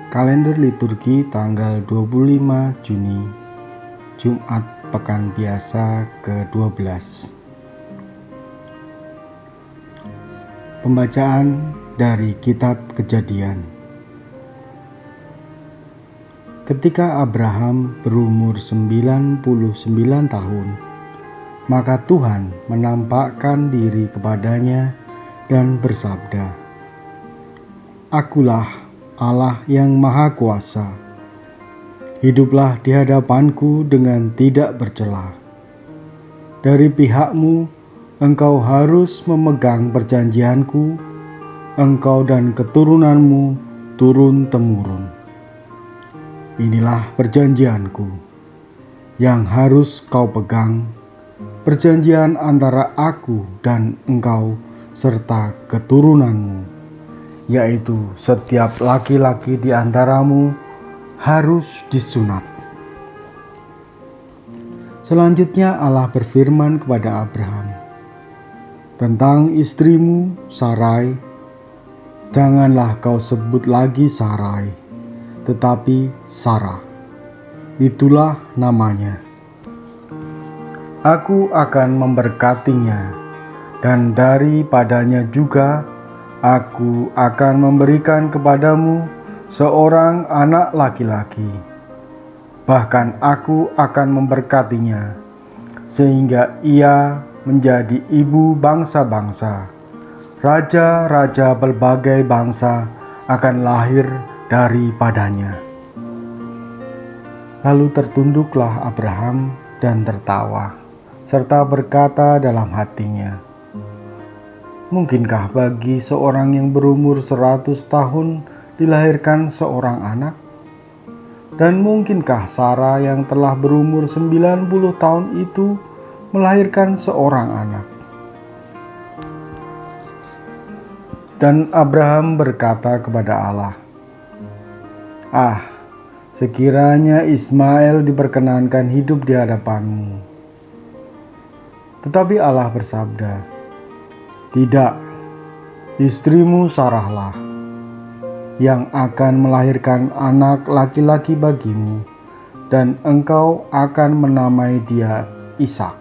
Kalender liturgi tanggal 25 Juni, Jumat Pekan Biasa ke-12. Pembacaan dari Kitab Kejadian. Ketika Abraham berumur 99 tahun, maka Tuhan menampakkan diri kepadanya dan bersabda, "Akulah Allah yang Maha Kuasa. Hiduplah di hadapanku dengan tidak bercela. Dari pihakmu, engkau harus memegang perjanjianku, engkau dan keturunanmu turun-temurun. Inilah perjanjianku yang harus kau pegang, perjanjian antara aku dan engkau serta keturunanmu, yaitu setiap laki-laki di antaramu harus disunat." Selanjutnya Allah berfirman kepada Abraham, "Tentang istrimu Sarai, janganlah kau sebut lagi Sarai, tetapi Sarah. Itulah namanya. Aku akan memberkatinya, dan daripadanya juga Aku akan memberikan kepadamu seorang anak laki-laki. Bahkan aku akan memberkatinya, sehingga ia menjadi ibu bangsa-bangsa. Raja-raja berbagai bangsa akan lahir daripadanya." Lalu tertunduklah Abraham dan tertawa, serta berkata dalam hatinya, "Mungkinkah bagi seorang yang berumur 100 tahun dilahirkan seorang anak? Dan mungkinkah Sarah yang telah berumur 90 tahun itu melahirkan seorang anak?" Dan Abraham berkata kepada Allah, sekiranya Ismail diperkenankan hidup di hadapanmu." Tetapi Allah bersabda, "Tidak, istrimu Sarahlah yang akan melahirkan anak laki-laki bagimu, dan engkau akan menamai dia Ishak.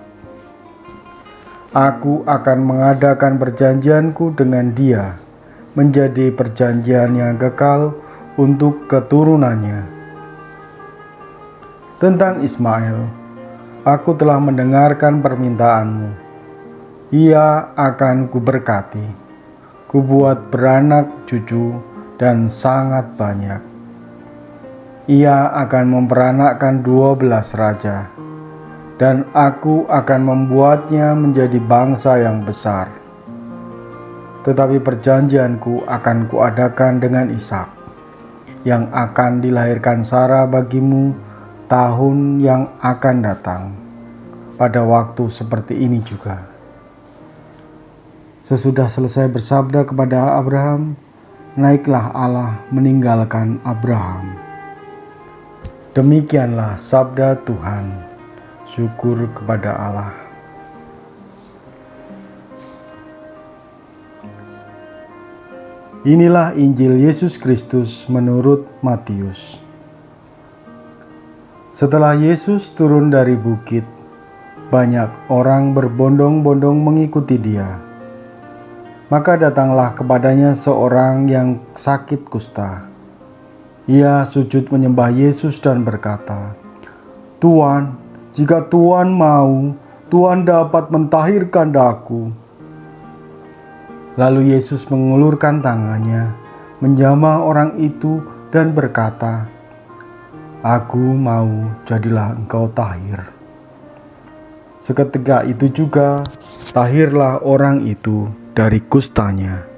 Aku akan mengadakan perjanjianku dengan dia menjadi perjanjian yang kekal untuk keturunannya. Tentang Ismail, aku telah mendengarkan permintaanmu. Ia akan kuberkati, kubuat beranak cucu dan sangat banyak. Ia akan memperanakkan 12 raja, dan aku akan membuatnya menjadi bangsa yang besar. Tetapi perjanjianku akan kuadakan dengan Ishak, yang akan dilahirkan Sarah bagimu tahun yang akan datang, pada waktu seperti ini juga." Sesudah selesai bersabda kepada Abraham, naiklah Allah meninggalkan Abraham. Demikianlah sabda Tuhan. Syukur kepada Allah. Inilah Injil Yesus Kristus menurut Matius. Setelah Yesus turun dari bukit, banyak orang berbondong-bondong mengikuti dia. Maka datanglah kepadanya seorang yang sakit kusta. Ia sujud menyembah Yesus dan berkata, "Tuan, jika Tuan mau, Tuan dapat mentahirkan daku." Lalu Yesus mengulurkan tangannya, menjamah orang itu dan berkata, "Aku mau, jadilah engkau tahir." Seketika itu juga tahirlah orang itu dari kustanya.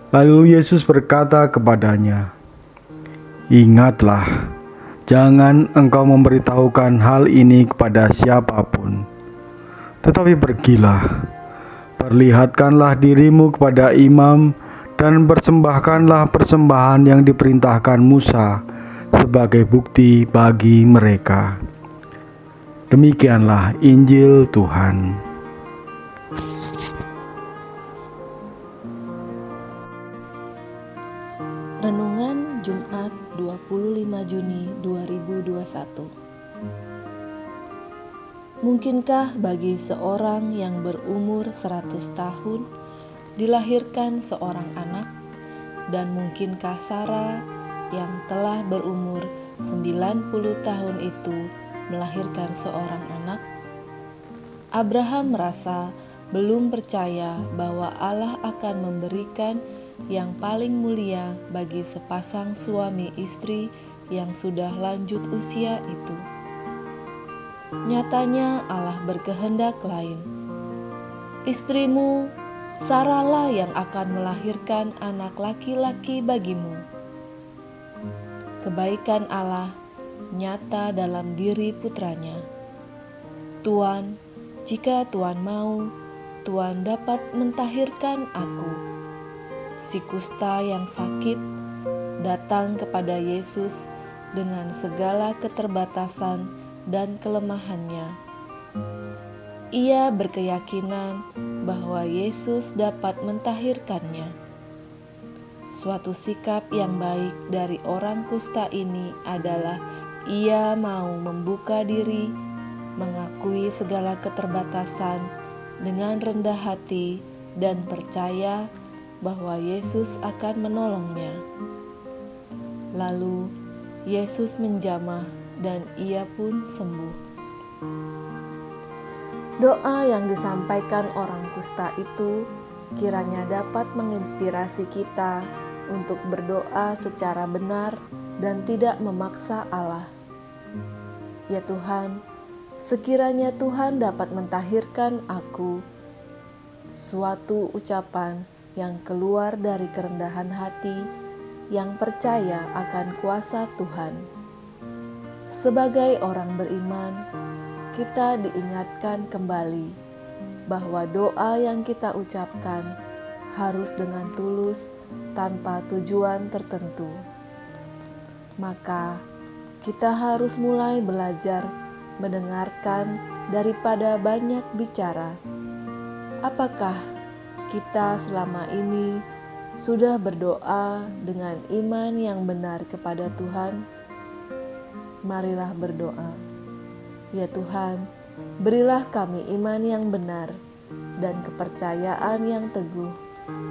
Lalu Yesus berkata kepadanya, "Ingatlah, jangan engkau memberitahukan hal ini kepada siapapun. Tetapi pergilah, perlihatkanlah dirimu kepada imam dan persembahkanlah persembahan yang diperintahkan Musa sebagai bukti bagi mereka." Demikianlah Injil Tuhan. Renungan Jumat 25 Juni 2021. Mungkinkah bagi seorang yang berumur 100 tahun dilahirkan seorang anak? Dan mungkinkah Sarah yang telah berumur 90 tahun itu melahirkan seorang anak? Abraham merasa belum percaya bahwa Allah akan memberikan yang paling mulia bagi sepasang suami istri yang sudah lanjut usia itu. Nyatanya Allah berkehendak lain. Istrimu, Sarah lah yang akan melahirkan anak laki-laki bagimu. Kebaikan Allah nyata dalam diri putranya. Tuan, jika Tuan mau, Tuan dapat mentahirkan aku. Si kusta yang sakit datang kepada Yesus dengan segala keterbatasan dan kelemahannya. Ia berkeyakinan bahwa Yesus dapat mentahirkannya. Suatu sikap yang baik dari orang kusta ini adalah ia mau membuka diri, mengakui segala keterbatasan dengan rendah hati dan percaya bahwa Yesus akan menolongnya. Lalu Yesus menjamah dan ia pun sembuh. Doa yang disampaikan orang kusta itu kiranya dapat menginspirasi kita untuk berdoa secara benar dan tidak memaksa Allah. Ya Tuhan, sekiranya Tuhan dapat mentahirkan aku, suatu ucapan yang keluar dari kerendahan hati yang percaya akan kuasa Tuhan. Sebagai orang beriman, kita diingatkan kembali bahwa doa yang kita ucapkan harus dengan tulus tanpa tujuan tertentu. Maka kita harus mulai belajar mendengarkan daripada banyak bicara. Apakah kita selama ini sudah berdoa dengan iman yang benar kepada Tuhan? Marilah berdoa. Ya Tuhan, berilah kami iman yang benar dan kepercayaan yang teguh,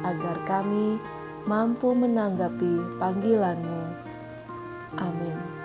agar kami mampu menanggapi panggilan-Mu. Amin.